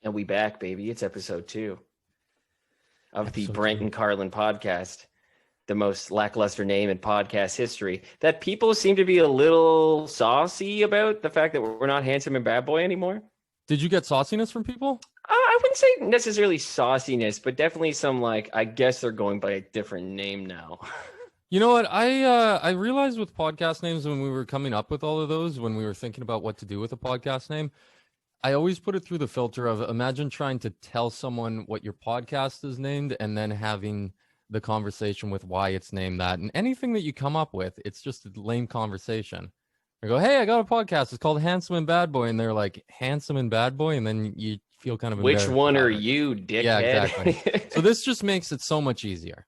And we back, baby. It's episode 2 of the Episode Brent 2. Carlin podcast, the most lackluster name in podcast history, that people seem to be a little saucy about the fact that we're not Handsome and Bad Boy anymore. Did you get sauciness from people? I wouldn't say necessarily sauciness, but definitely some like, I guess they're going by a different name now. You know what? I realized with podcast names when we were coming up with all of those, when we were thinking about what to do with a podcast name, I always put it through the filter of imagine trying to tell someone what your podcast is named and then having the conversation with why it's named that. And anything that you come up with, it's just a lame conversation. I go, hey, I got a podcast. It's called Handsome and Bad Boy. And they're like, Handsome and Bad Boy? And then you feel kind of Which one are it. you, dickhead? Yeah, exactly. So this just makes it so much easier.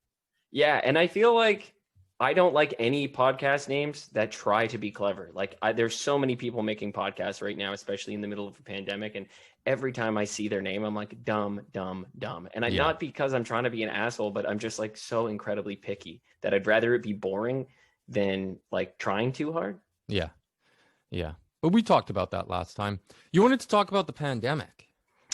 Yeah, and I feel like I don't like any podcast names that try to be clever. Like there's so many people making podcasts right now, especially in the middle of a pandemic. And every time I see their name, I'm like, dumb, dumb, dumb. And not because I'm trying to be an asshole, but I'm just like so incredibly picky that I'd rather it be boring than like trying too hard. Yeah. Yeah. But we talked about that last time. You wanted to talk about the pandemic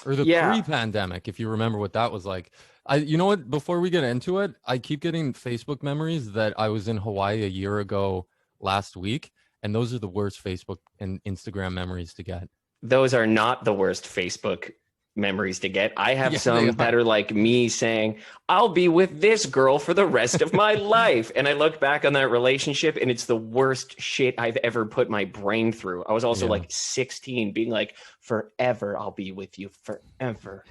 or the pre-pandemic, if you remember what that was like. You know what? Before we get into it, I keep getting Facebook memories that I was in Hawaii a year ago last week, and those are the worst Facebook and Instagram memories to get. Those are not the worst Facebook memories to get. I have some that are like me saying, I'll be with this girl for the rest of my life. And I look back on that relationship and it's the worst shit I've ever put my brain through. I was also like 16 being like, forever, I'll be with you forever.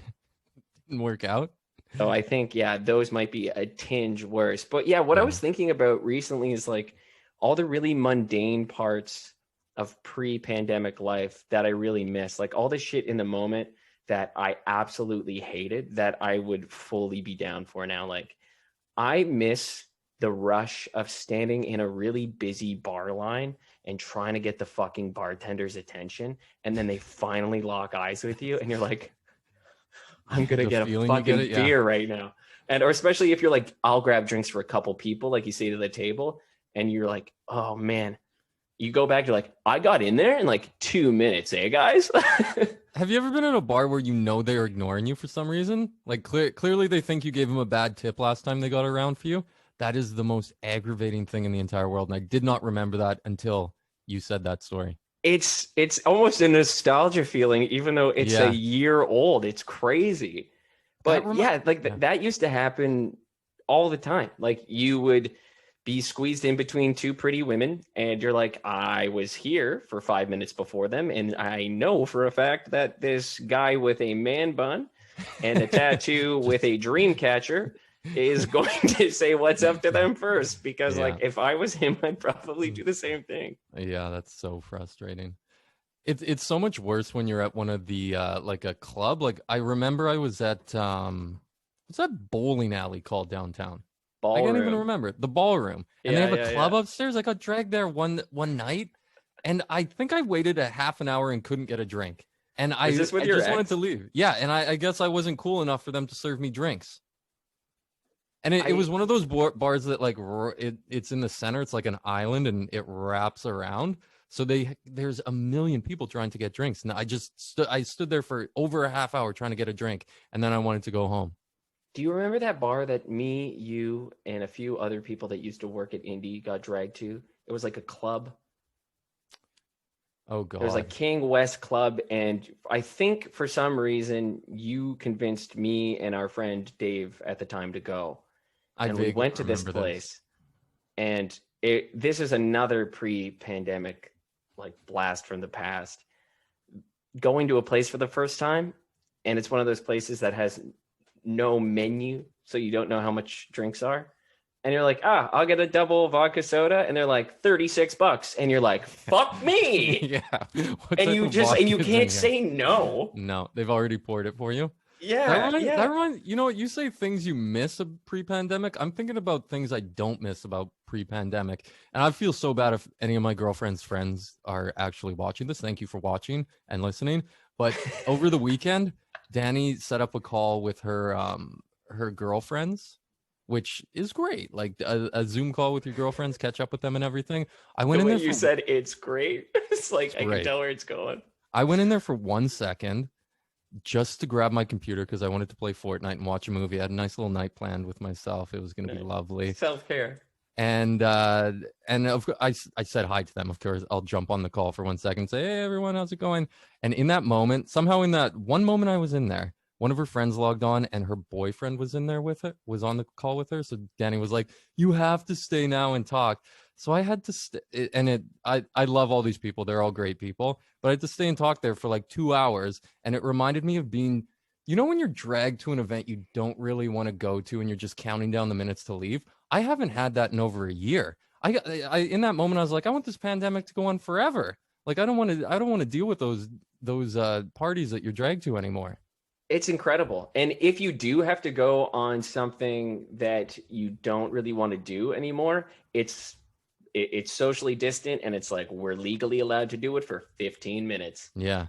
Didn't work out. So I think, those might be a tinge worse. But what I was thinking about recently is like all the really mundane parts of pre-pandemic life that I really miss, like all the shit in the moment that I absolutely hated that I would fully be down for now. Like I miss the rush of standing in a really busy bar line and trying to get the fucking bartender's attention. And then they finally lock eyes with you and you're like, I'm going to get a fucking beer right now. And, or especially if you're like, I'll grab drinks for a couple people, like you say to the table and you're like, oh man, you go back to like, I got in there in like 2 minutes, guys? Have you ever been at a bar where you know they're ignoring you for some reason? Like clearly they think you gave them a bad tip last time they got around for you. That is the most aggravating thing in the entire world. And I did not remember that until you said that story. It's almost a nostalgia feeling, even though it's a year old. It's crazy. But that used to happen all the time. Like you would be squeezed in between two pretty women and you're like, I was here for 5 minutes before them. And I know for a fact that this guy with a man bun and a tattoo with a dream catcher is going to say what's up to them first, because like if I was him, I'd probably do the same thing. Yeah, that's so frustrating. It's so much worse when you're at one of the like a club. Like I remember I was at what's that bowling alley called downtown? Ballroom. I can't even remember the ballroom. And they have a club upstairs. I got dragged there one night, and I think I waited a half an hour and couldn't get a drink. And I just wanted to leave. Yeah, and I guess I wasn't cool enough for them to serve me drinks. And it was one of those bars that like it's in the center. It's like an island and it wraps around. So there's a million people trying to get drinks. And I stood there for over a half hour trying to get a drink. And then I wanted to go home. Do you remember that bar that me, you, and a few other people that used to work at Indy got dragged to? It was like a club. Oh, God. It was like King West Club. And I think for some reason you convinced me and our friend Dave at the time to go. And we went to this place, and this is another pre-pandemic like blast from the past. Going to a place for the first time, and it's one of those places that has no menu, so you don't know how much drinks are. And you're like, I'll get a double vodka soda, and they're like $36, and you're like, fuck me. And you can't say no. No, they've already poured it for you. That reminds, you know what, you say things you miss of pre-pandemic. I'm thinking about things I don't miss about pre-pandemic. And I feel so bad if any of my girlfriend's friends are actually watching this. Thank you for watching and listening. But over the weekend, Danny set up a call with her girlfriends, which is great. Like a Zoom call with your girlfriends, catch up with them and everything. I went in there. You said it's great. It's like I can tell where it's going. I went in there for 1 second. just to grab my computer because I wanted to play Fortnite and watch a movie. I had a nice little night planned with myself. It was going to be lovely. Self-care. And of course, I said hi to them. Of course, I'll jump on the call for 1 second, say, hey, everyone, how's it going? And in that moment, somehow in that one moment I was in there, one of her friends logged on and her boyfriend was in there with it, was on the call with her. So Danny was like, you have to stay now and talk. So I had to stay. And I love all these people. They're all great people. But I had to stay and talk there for like 2 hours. And it reminded me of being, when you're dragged to an event you don't really want to go to and you're just counting down the minutes to leave. I haven't had that in over a year. I in that moment I was like, I want this pandemic to go on forever. Like I don't want to deal with those parties that you're dragged to anymore. It's incredible. And if you do have to go on something that you don't really want to do anymore, it's socially distant and it's like we're legally allowed to do it for 15 minutes. Yeah.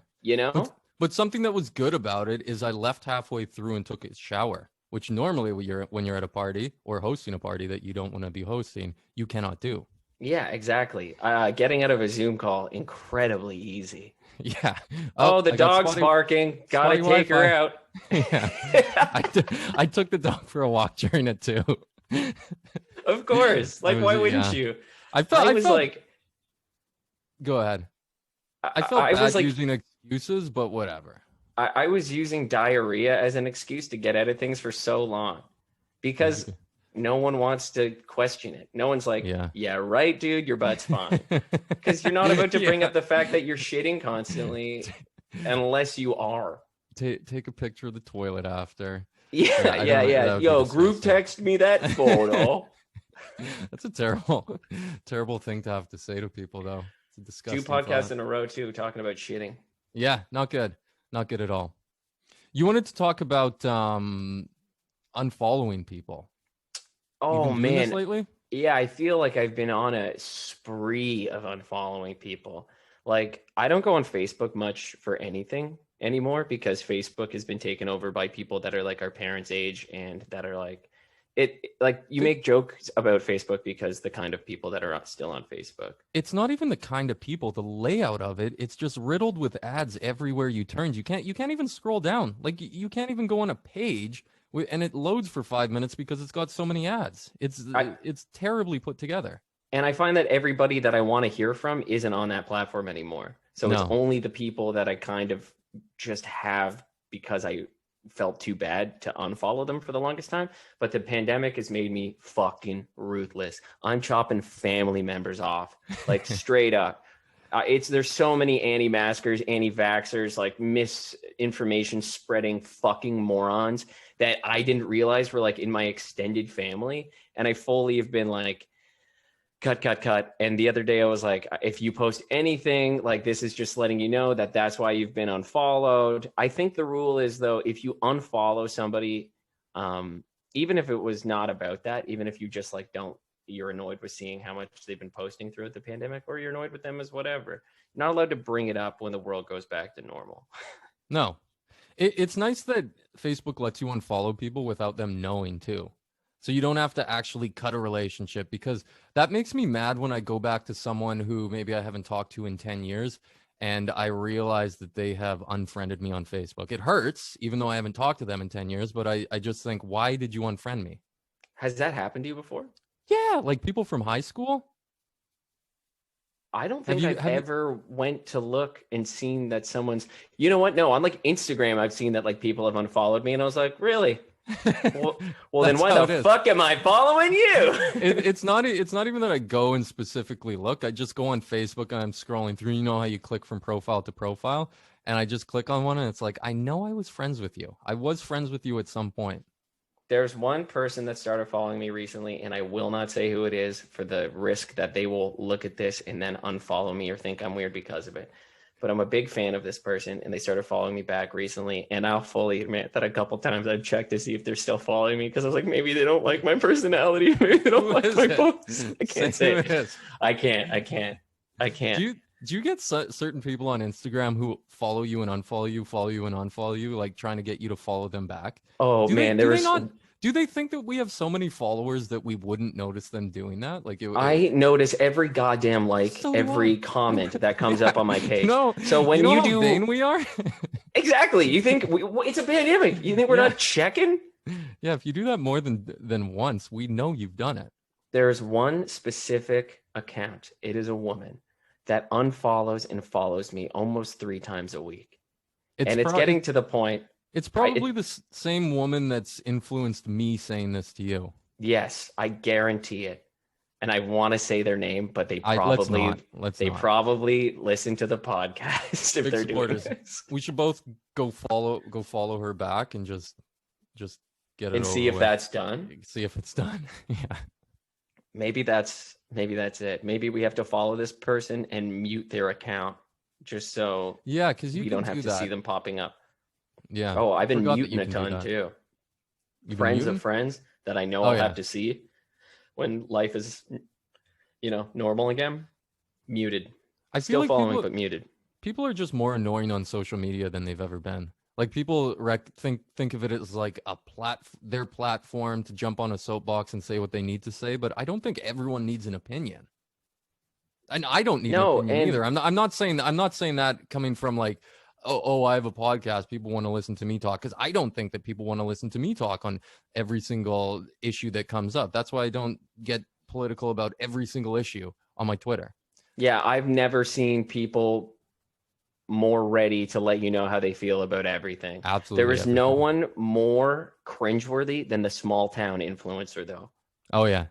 But something that was good about it is I left halfway through and took a shower, which normally when you're at a party or hosting a party that you don't want to be hosting, you cannot do. Yeah, exactly. Getting out of a Zoom call, incredibly easy. Yeah. Oh, the dog's barking. Gotta take her out. Yeah. I took the dog for a walk during it too. Of course. Like, why wouldn't you? I felt like. Go ahead. I felt bad using excuses, but whatever. I was using diarrhea as an excuse to get out of things for so long because no one wants to question it. No one's like, yeah right, dude, your butt's fine. Because you're not about to bring up the fact that you're shitting constantly unless you are. Take a picture of the toilet after. Yeah. Yo, group text me that photo. That's a terrible thing to have to say to people, though. It's a disgusting 2 podcasts in a row, too, talking about shitting. Yeah, not good. Not good at all. You wanted to talk about unfollowing people. Oh, man. Lately? Yeah, I feel like I've been on a spree of unfollowing people. Like, I don't go on Facebook much for anything anymore because Facebook has been taken over by people that are like our parents' age and that are like, you make jokes about Facebook because the kind of people that are still on Facebook. It's not even the kind of people, the layout of it. It's just riddled with ads everywhere you turn. You can't even scroll down. Like you can't even go on a page and it loads for 5 minutes because it's got so many ads. It's terribly put together. And I find that everybody that I want to hear from isn't on that platform anymore. So it's only the people that I kind of just have because I felt too bad to unfollow them for the longest time. But the pandemic has made me fucking ruthless. I'm chopping family members off, like straight up. There's so many anti-maskers, anti-vaxxers, like misinformation spreading fucking morons that I didn't realize were like in my extended family. And I fully have been like, cut. And the other day I was like, if you post anything, like this is just letting you know that that's why you've been unfollowed. I think the rule is, though, if you unfollow somebody, even if it was not about that, even if you just like you're annoyed with seeing how much they've been posting throughout the pandemic, or you're annoyed with them as whatever, you're not allowed to bring it up when the world goes back to normal. No, it's nice that Facebook lets you unfollow people without them knowing too. So you don't have to actually cut a relationship, because that makes me mad when I go back to someone who maybe I haven't talked to in 10 years and I realize that they have unfriended me on Facebook. It hurts, even though I haven't talked to them in 10 years, but I just think, why did you unfriend me? Has that happened to you before? Yeah, like people from high school. I don't think I've ever went to look and seen that someone's, you know what? No, on like Instagram, I've seen that like people have unfollowed me and I was like, really? well then why the fuck am I following you? It's not even that I go and specifically look. I just go on Facebook and I'm scrolling through. You know how you click from profile to profile, and I just click on one and it's like, I know I was friends with you. I was friends with you at some point. There's one person that started following me recently, and I will not say who it is for the risk that they will look at this and then unfollow me or think I'm weird because of it. But I'm a big fan of this person, and they started following me back recently. And I'll fully admit that a couple times I've checked to see if they're still following me, because I was like, maybe they don't like my personality. Maybe they don't like my posts. I can't say it. I can't. Do you get certain people on Instagram who follow you and unfollow you, follow you and unfollow you, like trying to get you to follow them back? Oh, man. Do they think that we have so many followers that we wouldn't notice them doing that? Like I notice every goddamn So do every I. comment that comes Yeah. up on my page. No, So when you know you how do vain we are? exactly, you think it's a pandemic. You think we're Yeah. not checking? Yeah, if you do that more than once, we know you've done it. There's one specific account. It is a woman that unfollows and follows me almost 3 times a week. And it's getting to the point. It's probably the same woman that's influenced me saying this to you. Yes, I guarantee it. And I want to say their name, but they probably probably listen to the podcast if Big they're supporters. doing this. We should both go follow her back and just get it and over see if with. that's done. See if it's done. Yeah. Maybe that's it. Maybe we have to follow this person and mute their account just so because we don't have to see them popping up. Yeah. Oh, I've been muting a ton too. Friends of friends that I know I'll have to see when life is, normal again. Muted. I feel still like following, but muted. People are just more annoying on social media than they've ever been. Like people think of it as like their platform to jump on a soapbox and say what they need to say, but I don't think everyone needs an opinion. And I don't need an opinion either. I'm not saying that coming from like, oh, I have a podcast, people want to listen to me talk, because I don't think that people want to listen to me talk on every single issue that comes up. That's why I don't get political about every single issue on my Twitter. Yeah, I've never seen people more ready to let you know how they feel about everything. Absolutely. There is no one more cringeworthy than the small town influencer, though. Oh, yeah.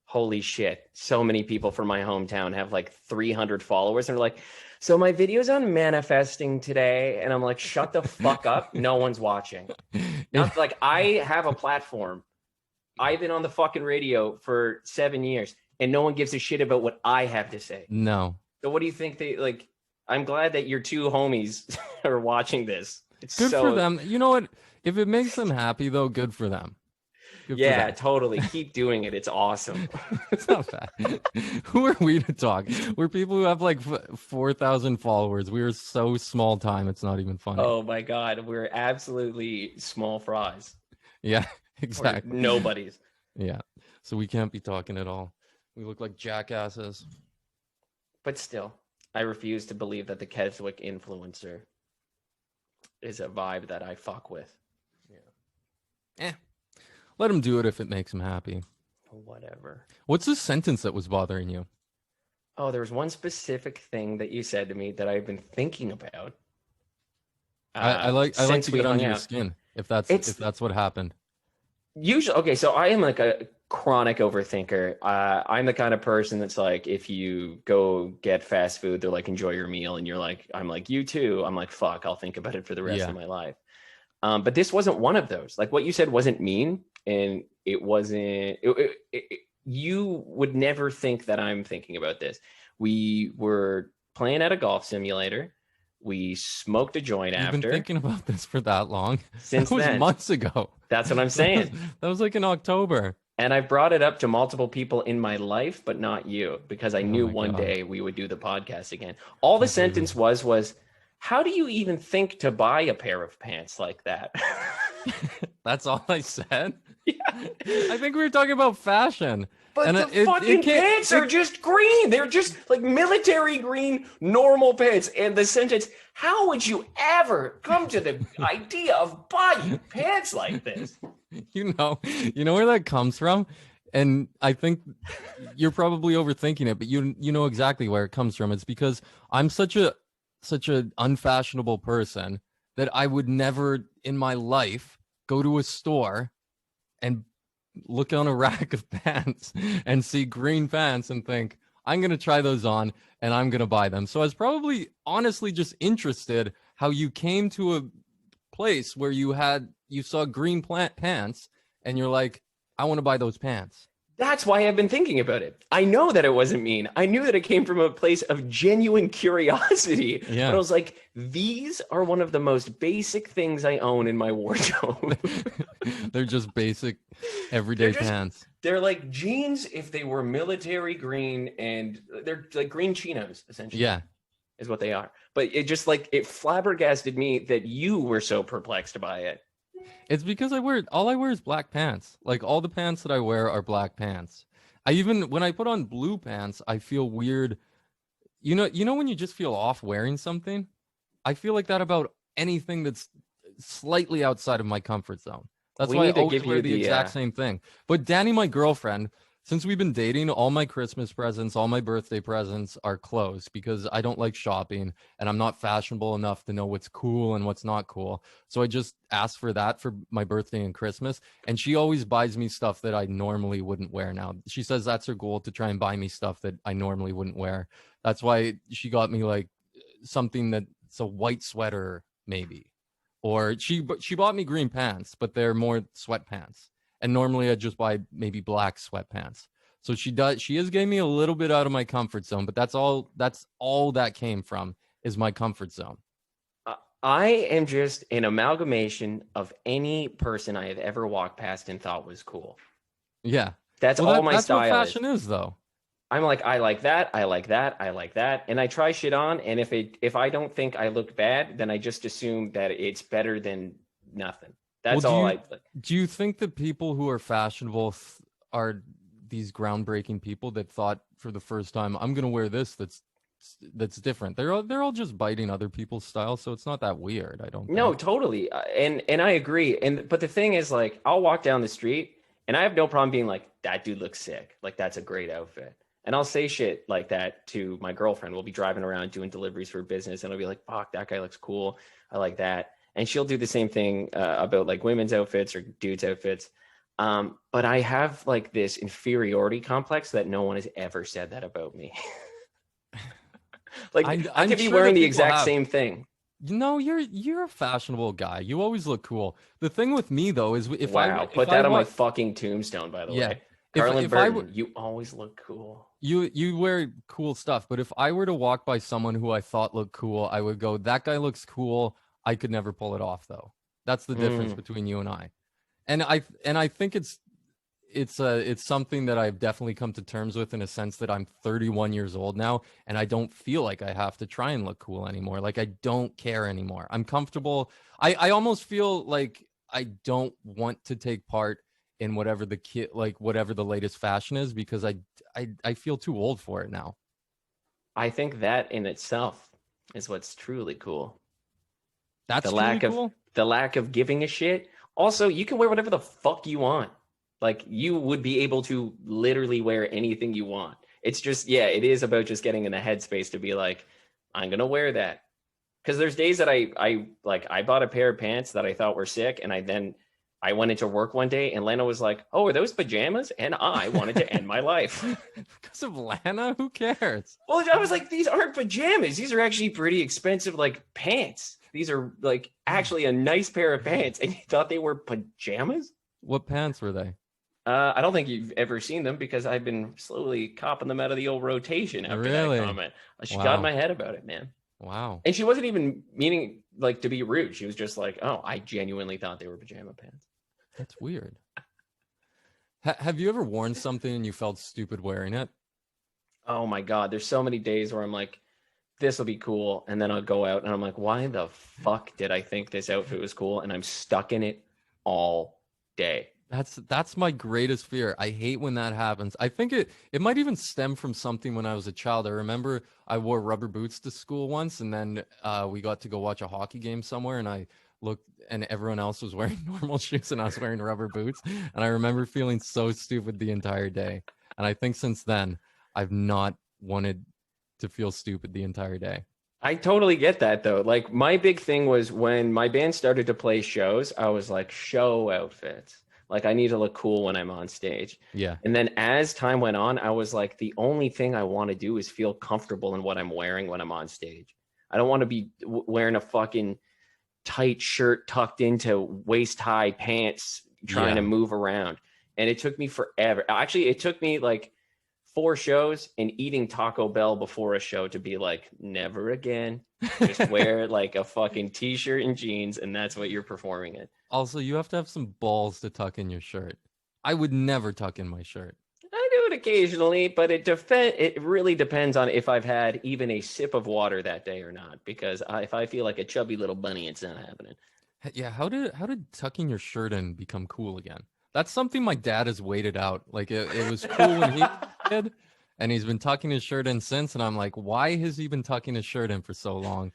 Holy shit. So many people from my hometown have like 300 followers and are like, so my video's on manifesting today. And I'm like, shut the fuck up. No one's watching. Not like I have a platform. I've been on the fucking radio for 7 years and no one gives a shit about what I have to say. No. So what do you think they like? I'm glad that your 2 homies are watching this. It's good for them. You know what? If it makes them happy, though, good for them. Yeah, totally. Keep doing it. It's awesome. It's not bad. Who are we to talk? We're people who have like 4,000 followers. We are so small time. It's not even funny. Oh my God. We're absolutely small fries. Yeah, exactly. We're nobodies. Yeah. So we can't be talking at all. We look like jackasses. But still, I refuse to believe that the Keswick influencer is a vibe that I fuck with. Yeah. Let him do it if it makes him happy. Whatever. What's the sentence that was bothering you? Oh, there was one specific thing that you said to me that I've been thinking about. I like to get under your skin if that's what happened. Usually, okay, so I am like a chronic overthinker. I'm the kind of person that's like, if you go get fast food, they're like, enjoy your meal, and you're like, I'm like, you too. I'm like, fuck, I'll think about it for the rest of my life. But this wasn't one of those. Like what you said wasn't mean, and it wasn't. You would never think that I'm thinking about this. We were playing at a golf simulator. We smoked a joint after. You've been thinking about this for that long? Since that was then. Months ago. That's what I'm saying. That was like in October. And I brought it up to multiple people in my life, but not you, because I knew one day we would do the podcast again. All the sentence was, how do you even think to buy a pair of pants like that? That's all I said? Yeah. I think we were talking about fashion. But the fucking pants are just green. They're just like military green, normal pants. And the sentence, how would you ever come to the idea of buying pants like this? You know where that comes from? And I think you're probably overthinking it, but you know exactly where it comes from. It's because I'm such an unfashionable person that I would never in my life go to a store and look on a rack of pants and see green pants and think, I'm going to try those on and I'm going to buy them. So I was probably honestly just interested how you came to a place where you saw green pants and you're like, I want to buy those pants. That's why I've been thinking about it. I know that it wasn't mean. I knew that it came from a place of genuine curiosity. Yeah. But I was like, these are one of the most basic things I own in my wardrobe. They're just basic everyday pants. They're like jeans if they were military green, and they're like green chinos, essentially. Yeah. Is what they are. But it just like, it flabbergasted me that you were so perplexed by it. It's because all I wear is black pants. Like all the pants that I wear are black pants. When I put on blue pants, I feel weird. You know when you just feel off wearing something? I feel like that about anything that's slightly outside of my comfort zone. That's We why I need to always give wear you the the exact same thing. But Danny, my girlfriend, since we've been dating, all my Christmas presents, all my birthday presents are clothes because I don't like shopping and I'm not fashionable enough to know what's cool and what's not cool. So I just ask for that for my birthday and Christmas. And she always buys me stuff that I normally wouldn't wear now. She says that's her goal, to try and buy me stuff that I normally wouldn't wear. That's why she got me like something that's a white sweater, maybe. Or she bought me green pants, but they're more sweatpants. And normally I just buy maybe black sweatpants. So she is getting me a little bit out of my comfort zone, but that's all that came from is my comfort zone. I am just an amalgamation of any person I have ever walked past and thought was cool. Yeah. That's all my that's style what fashion is though. I'm like, I like that, I like that, I like that, and I try shit on, and if I don't think I look bad, then I just assume that it's better than nothing. That's do you think that people who are fashionable are these groundbreaking people that thought for the first time, I'm gonna wear this that's different? They're all just biting other people's style, so it's not that weird. I don't think. No, totally, and I agree. But the thing is, like, I'll walk down the street, and I have no problem being like, that dude looks sick, like that's a great outfit. And I'll say shit like that to my girlfriend. We'll be driving around doing deliveries for business, and I'll be like, fuck, that guy looks cool. I like that. And she'll do the same thing about like women's outfits or dudes' outfits. But I have like this inferiority complex that no one has ever said that about me. Like I could be wearing the exact same thing. No, you're a fashionable guy. You always look cool. The thing with me though is if put that on my fucking tombstone, by the way. Carlin Burton, you always look cool. You wear cool stuff, but if I were to walk by someone who I thought looked cool, I would go, that guy looks cool. I could never pull it off though. That's the difference between you and I. And I think it's something that I've definitely come to terms with, in a sense that I'm 31 years old now and I don't feel like I have to try and look cool anymore. Like I don't care anymore. I'm comfortable. I almost feel like I don't want to take part in whatever the latest fashion is, because I feel too old for it now. I think that in itself is what's truly cool. That's the lack of giving a shit. Also, you can wear whatever the fuck you want. Like, you would be able to literally wear anything you want. It's just, it is about just getting in the headspace to be like, I'm gonna wear that. Because there's days that I bought a pair of pants that I thought were sick, and I went into work one day and Lana was like, oh, are those pajamas? And I wanted to end my life. Because of Lana? Who cares? Well, I was like, these aren't pajamas. These are actually pretty expensive, like, pants. These are like actually a nice pair of pants. And you thought they were pajamas? What pants were they? I don't think you've ever seen them, because I've been slowly copping them out of the old rotation after that comment. She got in my head about it, man. Wow. And she wasn't even meaning like to be rude. She was just like, oh, I genuinely thought they were pajama pants. That's weird. Have you ever worn something and you felt stupid wearing it? Oh my God. There's so many days where I'm like, this will be cool. And then I'll go out and I'm like, why the fuck did I think this outfit was cool? And I'm stuck in it all day. That's my greatest fear. I hate when that happens. I think it might even stem from something when I was a child. I remember I wore rubber boots to school once, and then we got to go watch a hockey game somewhere, and I looked and everyone else was wearing normal shoes and I was wearing rubber boots. And I remember feeling so stupid the entire day. And I think since then, I've not wanted to feel stupid the entire day. I totally get that though. Like, my big thing was when my band started to play shows, I was like, show outfits. Like, I need to look cool when I'm on stage. Yeah. And then as time went on, I was like, the only thing I want to do is feel comfortable in what I'm wearing when I'm on stage. I don't want to be wearing a fucking tight shirt tucked into waist high pants trying to move around. And it took me forever. Actually, it took me like 4 shows and eating Taco Bell before a show to be like, never again. Just wear like a fucking t-shirt and jeans, and that's what you're performing in. Also, you have to have some balls to tuck in your shirt. I would never tuck in my shirt. I do it occasionally, but it really depends on if I've had even a sip of water that day or not. Because if I feel like a chubby little bunny, it's not happening. Yeah, how did tucking your shirt in become cool again? That's something my dad has waited out. Like it was cool when he was a kid, and he's been tucking his shirt in since. And I'm like, why has he been tucking his shirt in for so long?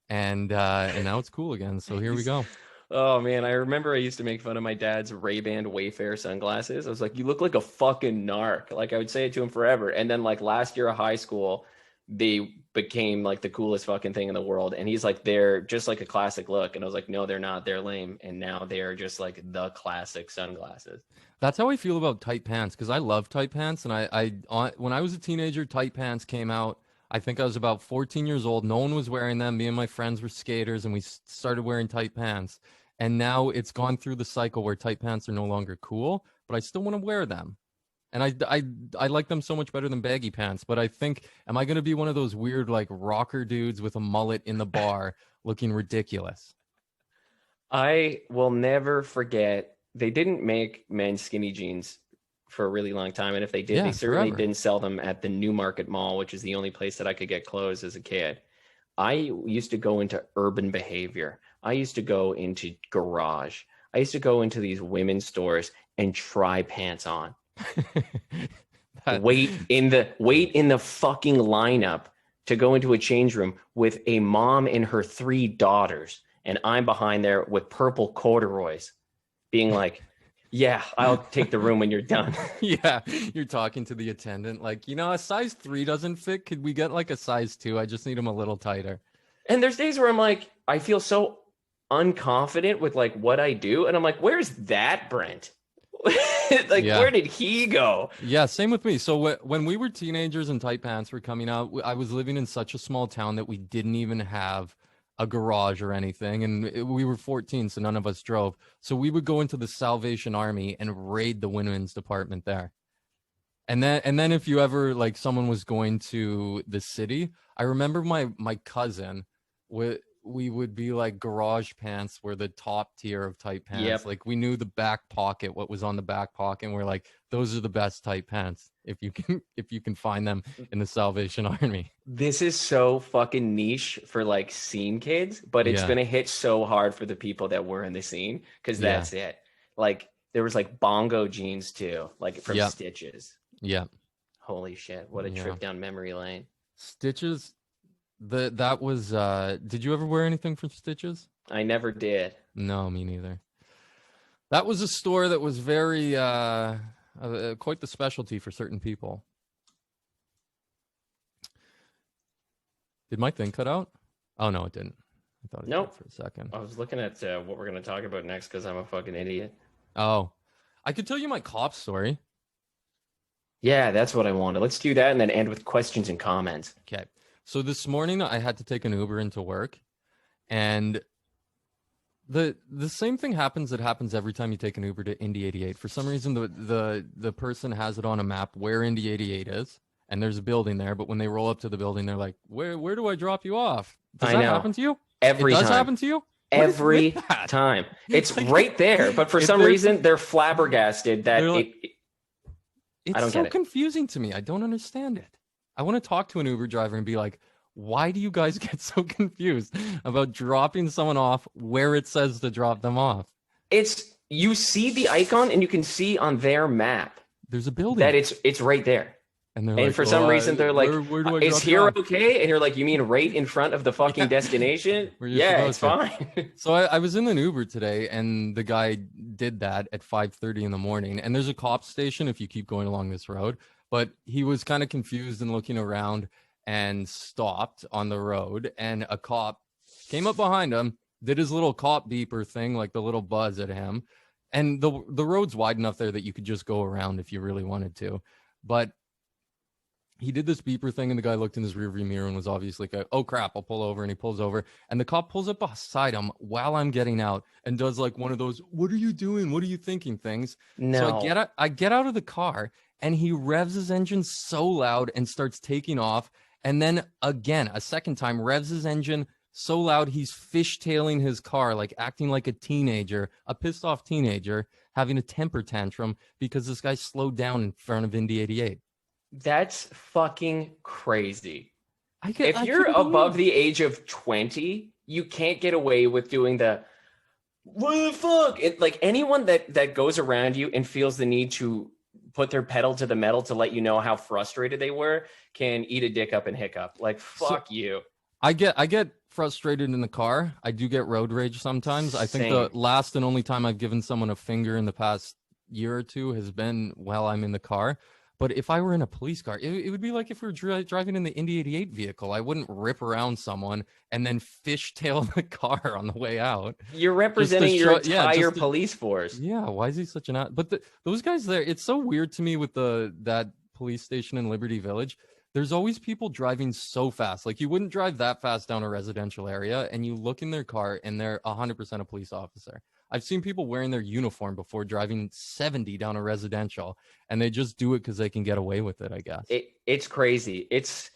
And now it's cool again. So here we He's, go. oh man, I remember I used to make fun of my dad's Ray-Ban Wayfair sunglasses. I was like, "You look like a fucking narc." Like I would say it to him forever. And then like last year of high school, they became like the coolest fucking thing in the world. And he's like, "They're just like a classic look." And I was like, "No, they're not. They're lame." And now they are just like the classic sunglasses. That's how I feel about tight pants because I love tight pants. And when I was a teenager, tight pants came out. I think I was about 14 years old. No one was wearing them. Me and my friends were skaters, and we started wearing tight pants. And now it's gone through the cycle where tight pants are no longer cool, but I still want to wear them. And I like them so much better than baggy pants. But I think, am I going to be one of those weird like rocker dudes with a mullet in the bar looking ridiculous? I will never forget. They didn't make men's skinny jeans for a really long time, and if they did, they Yeah, certainly forever. didn't sell them at the Newmarket Mall, which is the only place that I could get clothes as a kid. I used to go into Urban Behavior. I used to go into Garage. I used to go into these women's stores and try pants on. That, Wait in the fucking lineup to go into a change room with a mom and her three daughters, and I'm behind there with purple corduroys, being like, "Yeah, I'll take the room when you're done." yeah, you're talking to the attendant like, a size 3 doesn't fit. Could we get like a size 2? I just need them a little tighter. And there's days where I'm like, I feel so unconfident with like what I do, and I'm like, "Where's that Brent?" Like, Yeah. where did he go? Yeah, same with me. So when we were teenagers and tight pants were coming out, I was living in such a small town that we didn't even have a garage or anything, and we were 14, so none of us drove. So we would go into the Salvation Army and raid the women's department there. And then if you ever like someone was going to the city, I remember my cousin we would be like garage pants were the top tier of tight pants. Yep. Like we knew the back pocket, what was on the back pocket, and we're like, those are the best tight pants if you can find them in the Salvation Army. This is so fucking niche for like scene kids, but it's Yeah. gonna hit so hard for the people that were in the scene because Yeah. that's it. Like there was like bongo jeans too, like from Yep. Stitches. Yeah. Holy shit, what a Yeah. trip down memory lane. Stitches. That was did you ever wear anything from Stitches? I never did. No, me neither. That was a store that was very quite the specialty for certain people. Did my thing cut out? Oh no, it didn't. I thought it Nope. did for a second. I was looking at what we're gonna talk about next because I'm a fucking idiot. Oh, I could tell you my cop story. Yeah, that's what I wanted. Let's do that and then end with questions and comments. Okay. So this morning I had to take an Uber into work, and the same thing happens that happens every time you take an Uber to Indy 88. For some reason, the person has it on a map where Indy 88 is, and there's a building there. But when they roll up to the building, they're like, "Where do I drop you off?" Does I that know. happen to you? Every It does time. happen to you? What is Every with that? time. It's Like, right there, but for if some they're- reason they're flabbergasted that They're like- it It's don't so get it. confusing to me. I don't understand it. I want to talk to an Uber driver and be like, why do you guys get so confused about dropping someone off where it says to drop them off? it's you see the icon and you can see on their map There's a building. that it's right there. And they're And like, for some reason they're like, where do I "Is drop you here off?" okay?" And you're like, "You mean right in front of the fucking Yeah. destination?" Where you're Yeah, it's supposed fine. So I was in an Uber today, and the guy did that at 5:30 in the morning. And there's a cop station if you keep going along this road. But he was kind of confused and looking around and stopped on the road. And a cop came up behind him, did his little cop beeper thing, like the little buzz at him. And the road's wide enough there that you could just go around if you really wanted to. But he did this beeper thing, and the guy looked in his rearview mirror and was obviously like, "Oh crap, I'll pull over." And he pulls over, and the cop pulls up beside him while I'm getting out and does like one of those "What are you doing? What are you thinking?" things. So No. I get out of the car, and he revs his engine so loud and starts taking off. And then again, a second time, revs his engine so loud he's fishtailing his car, like acting like a teenager, a pissed off teenager, having a temper tantrum because this guy slowed down in front of Indy 88. That's fucking crazy. If I you're couldn't above believe. the age of 20, you can't get away with doing the what the fuck? Like anyone that goes around you and feels the need to put their pedal to the metal to let you know how frustrated they were can eat a dick up and hiccup. Like So fuck you. I get frustrated in the car. I do get road rage sometimes. I think the Same. last and only time I've given someone a finger in the past year or two has been while I'm in the car. But if I were in a police car, it would be like if we were driving in the Indy 88 vehicle. I wouldn't rip around someone and then fishtail the car on the way out. You're Just to representing your show, yeah, entire police force. yeah. Why is he such an? But those guys there, it's so weird to me with that police station in Liberty Village. There's always people driving so fast. Like you wouldn't drive that fast down a residential area, and you look in their car, and they're 100% a police officer. I've seen people wearing their uniform before driving 70 down a residential, and they just do it because they can get away with it, I guess. It's crazy. It's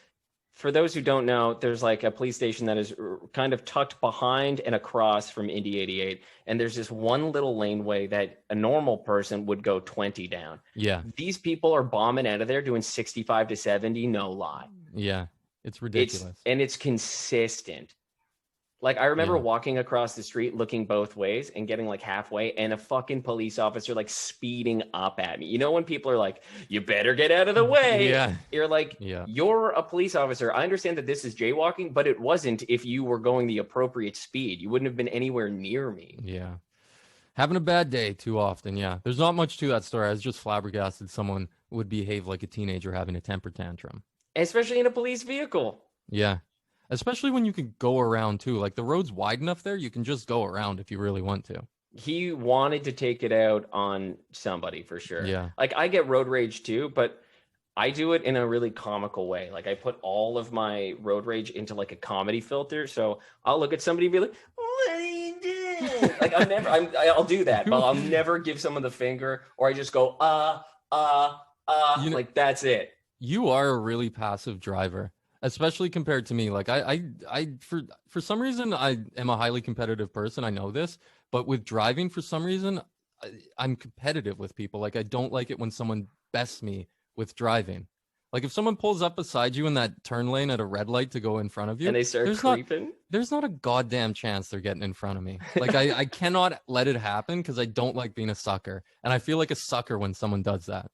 for those who don't know, there's like a police station that is kind of tucked behind and across from Indy 88. And there's this one little laneway that a normal person would go 20 down. Yeah. These people are bombing out of there doing 65 to 70, no lie. Yeah. It's ridiculous. It's consistent. Like I remember Yeah. walking across the street looking both ways and getting like halfway and a fucking police officer like speeding up at me. You know, when people are like, you better get out of the way. Yeah. You're like, Yeah. you're a police officer. I understand that this is jaywalking, but it wasn't if you were going the appropriate speed. You wouldn't have been anywhere near me. Yeah. Having a bad day too often. Yeah. There's not much to that story. I was just flabbergasted someone would behave like a teenager having a temper tantrum. Especially in a police vehicle. Yeah. Especially when you can go around too. Like the road's wide enough there, you can just go around if you really want to. He wanted to take it out on somebody for sure. Yeah. Like I get road rage too, but I do it in a really comical way. Like I put all of my road rage into like a comedy filter. So I'll look at somebody and be like, "What are you doing?" Like I'll do that, but I'll never give someone the finger, or I just go, You know, like that's it. you are a really passive driver, especially compared to me. Like for some reason, I am a highly competitive person. I know this, but with driving, for some reason, I'm competitive with people. Like I don't like it when someone bests me with driving. Like if someone pulls up beside you in that turn lane at a red light to go in front of you, And they start creeping. there's not a goddamn chance they're getting in front of me. Like I cannot let it happen because I don't like being a sucker. And I feel like a sucker when someone does that.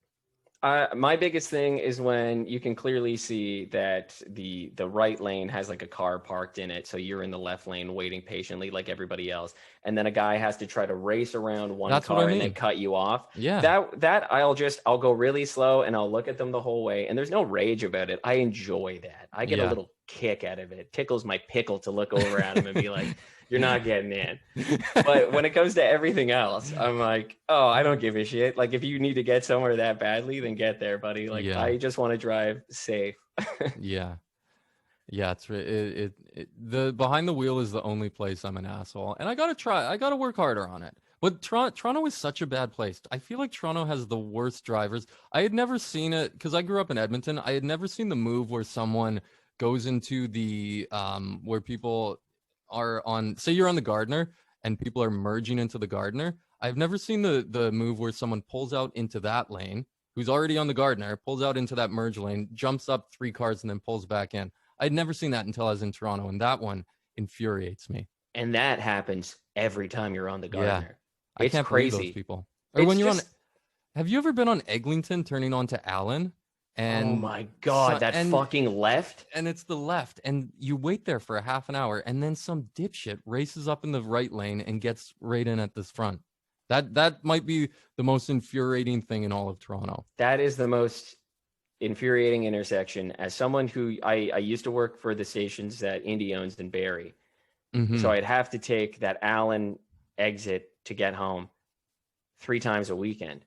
My biggest thing is when you can clearly see that the right lane has like a car parked in it, so you're in the left lane waiting patiently like everybody else, and then a guy has to try to race around one That's what car I and mean. then cut you off. Yeah. That I'll go really slow and I'll look at them the whole way, and there's no rage about it. I enjoy that. I get a Yeah. little kick out of it. It tickles my pickle to look over at him and be like, you're not getting in. But when it comes to everything else, I'm like, oh, I don't give a shit. Like if you need to get somewhere that badly, then get there, buddy. Like Yeah. I just want to drive safe. Yeah. Yeah, the behind the wheel is the only place I'm an asshole. And I gotta work harder on it. But Toronto is such a bad place. I feel like Toronto has the worst drivers. I had never seen it because I grew up in Edmonton. I had never seen the move where someone goes into the where people are on, say you're on the Gardner and people are merging into the Gardner. I've never seen the move where someone pulls out into that lane, who's already on the Gardner, pulls out into that merge lane, jumps up 3 cars and then pulls back in. I'd never seen that until I was in Toronto, and that one infuriates me. And that happens every time you're on the Gardner. I It's can't crazy. believe those people. Or It's when you're just- on, have you ever been on Eglinton turning onto Allen? And oh my God, that fucking left. and it's the left, and you wait there for a half an hour, and then some dipshit races up in the right lane and gets right in at this front. That might be the most infuriating thing in all of Toronto. That is the most infuriating intersection. As someone who I used to work for the stations that Indy owns in Barrie. Mhm. So I'd have to take that Allen exit to get home 3 times a weekend.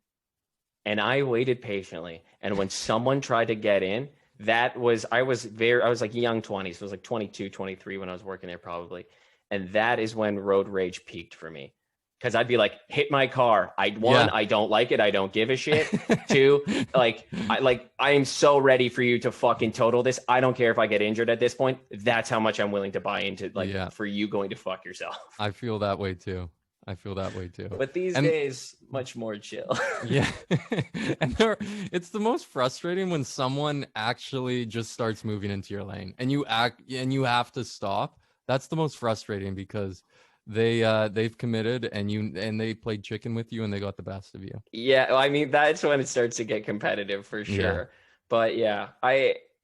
And I waited patiently. And when someone tried to get in, I was like young 20s. So it was like 22, 23 when I was working there probably. And that is when road rage peaked for me. Because I'd be like, hit my car. I don't like it. I don't give a shit. 2, I am so ready for you to fucking total this. I don't care if I get injured at this point. That's how much I'm willing to buy into for you going to fuck yourself. I feel that way too. But these days, much more chill. Yeah. And it's the most frustrating when someone actually just starts moving into your lane and you have to stop. That's the most frustrating because they've committed, and they played chicken with you, and they got the best of you. Yeah, I mean, that's when it starts to get competitive for sure. Yeah. But yeah,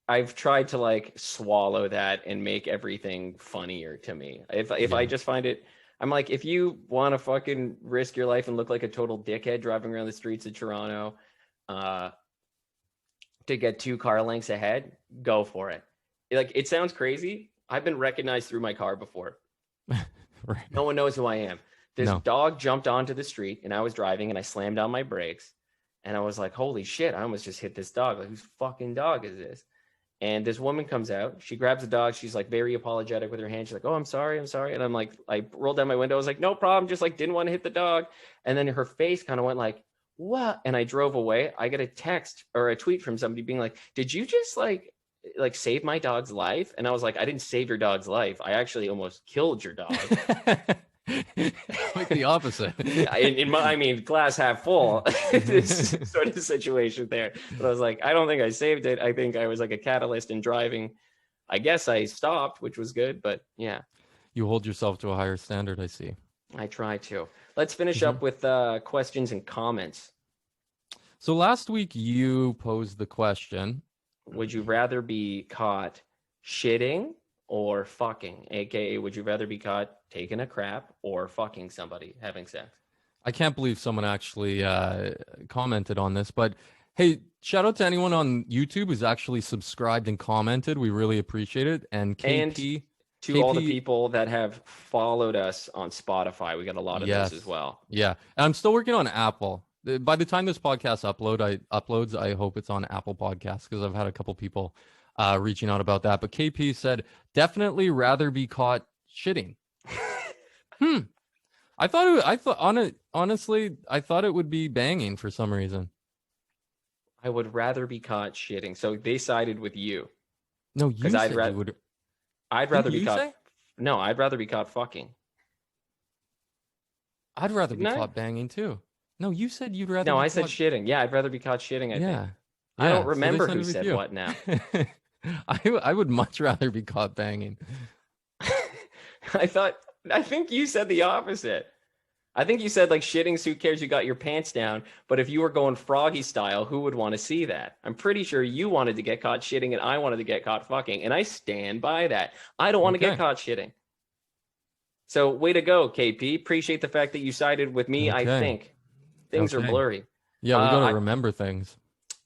I've tried to like swallow that and make everything funnier to me. If I just find it, I'm like, if you want to fucking risk your life and look like a total dickhead driving around the streets of Toronto, to get 2 car lengths ahead, go for it. Like, it sounds crazy. I've been recognized through my car before. Right. No one knows who I am. This dog jumped onto the street and I was driving and I slammed on my brakes and I was like, holy shit, I almost just hit this dog. Like, whose fucking dog is this? And this woman comes out, she grabs the dog. She's like very apologetic with her hand. She's like, oh, I'm sorry. And I'm like, I rolled down my window. I was like, no problem. Just like didn't want to hit the dog. And then her face kind of went like, what? And I drove away. I get a text or a tweet from somebody being like, did you just like save my dog's life? And I was like, I didn't save your dog's life. I actually almost killed your dog. Like the opposite. I mean, glass half full. This sort of situation there. But I was like, I don't think I saved it. I think I was like a catalyst in driving. I guess I stopped, which was good. But yeah. You hold yourself to a higher standard, I see. I try to. Let's finish up with questions and comments. So last week you posed the question. Would you rather be caught shitting or fucking? AKA, would you rather be caught taking a crap or fucking somebody, having sex? I can't believe someone actually commented on this, but hey, shout out to anyone on YouTube who's actually subscribed and commented. We really appreciate it. And KP, to all the people that have followed us on Spotify, we got a lot of those as well. Yeah, and I'm still working on Apple. By the time this podcast uploads, I hope it's on Apple Podcasts, because I've had a couple people reaching out about that. But KP said, definitely rather be caught shitting. Honestly, I thought it would be banging for some reason. I would rather be caught shitting. So they sided with you. No, you said you would. I'd rather be caught. No, I'd rather be caught fucking. I'd rather be caught banging too. No, you said you'd rather. No, I said shitting. Yeah, I'd rather be caught shitting. I think. I don't remember who said what now. I would much rather be caught banging. I think you said the opposite. I think you said like shitting, so who cares, you got your pants down. But if you were going Froggy style, who would want to see that? I'm pretty sure you wanted to get caught shitting and I wanted to get caught fucking. And I stand by that. I don't want to get caught shitting. So way to go, KP. Appreciate the fact that you sided with me. I think things are blurry. Yeah, we got to remember things.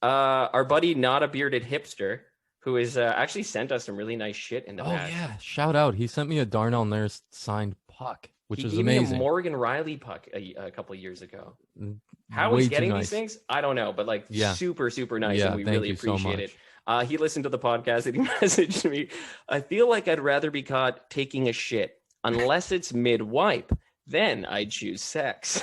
Our buddy, Not a Bearded Hipster, who has actually sent us some really nice shit in the past. Oh, yeah. Shout out. He sent me a Darnell Nurse signed puck, which is amazing. He gave me a Morgan Riley puck a couple of years ago. How he's getting these things, I don't know, but like super, super nice, and we really appreciate it. He listened to the podcast and he messaged me. I feel like I'd rather be caught taking a shit unless it's mid-wipe. Then I'd choose sex.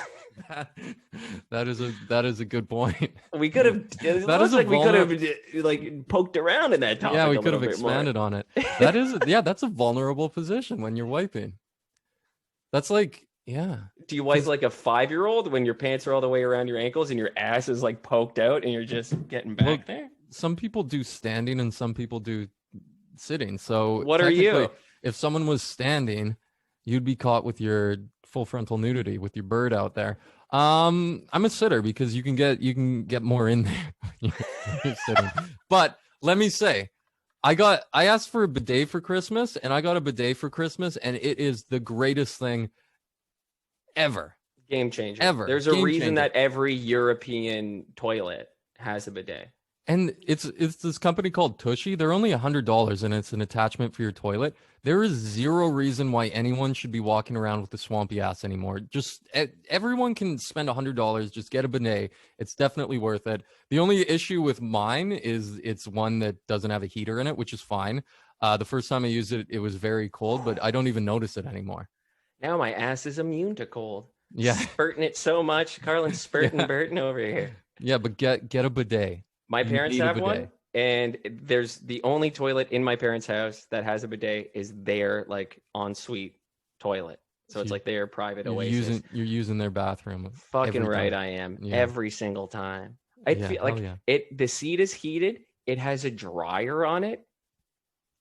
That is a good point. We could have. We could have like poked around in that topic. Yeah, we could have expanded on it. That is, that's a vulnerable position when you're wiping. That's like, yeah. Do you wipe like a 5-year-old when your pants are all the way around your ankles and your ass is like poked out and you're just getting back there? Some people do standing and some people do sitting. So what are you? If someone was standing, you'd be caught with your full frontal nudity with your bird out there. I'm a sitter because you can get more in there when you're sitting. But let me say, I asked for a bidet for Christmas, and I got a bidet for Christmas, and it is the greatest thing ever. Game changer. Ever. There's a reason that every European toilet has a bidet. And it's this company called Tushy. They're only $100, and it's an attachment for your toilet. There is zero reason why anyone should be walking around with a swampy ass anymore. Just everyone can spend $100. Just get a bidet. It's definitely worth it. The only issue with mine is it's one that doesn't have a heater in it, which is fine. The first time I used it, it was very cold, but I don't even notice it anymore. Now my ass is immune to cold. Yeah, spurting it so much. Carlin's spurting Burton over here. Yeah, but get a bidet. My parents have one, and there's the only toilet in my parents' house that has a bidet is their like ensuite toilet. So it's like their private oasis. You're using their bathroom. Fucking right, I am every single time. I feel like the seat is heated. It has a dryer on it.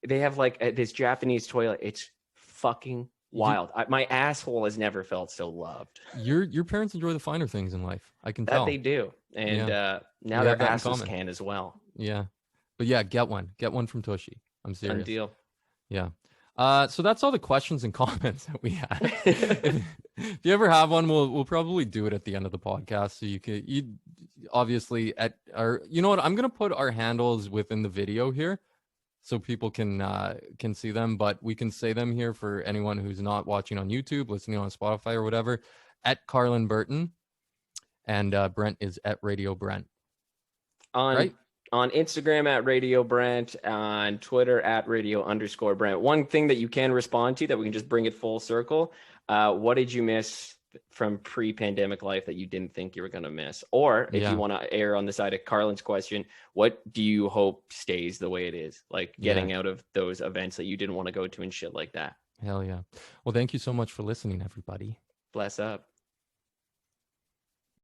They have like this Japanese toilet. It's fucking wild. My asshole has never felt so loved. Your parents enjoy the finer things in life. I can tell. That they do. And now We have their that in asses common. can as well. Yeah. But yeah, get one from Tushy. I'm serious. Done deal. Yeah. So that's all the questions and comments that we had. if you ever have one, we'll probably do it at the end of the podcast. So you obviously at our, you know what? I'm gonna put our handles within the video here, so people can see them. But we can say them here for anyone who's not watching on YouTube, listening on Spotify or whatever. At Carlin Burton, and Brent is at Radio Brent. On Instagram at Radio Brent, on Twitter at Radio_Brent. One thing that you can respond to that we can just bring it full circle. What did you miss from pre-pandemic life that you didn't think you were going to miss? Or if you want to err on the side of Carlin's question, what do you hope stays the way it is? Like getting out of those events that you didn't want to go to and shit like that. Hell yeah. Well, thank you so much for listening, everybody. Bless up.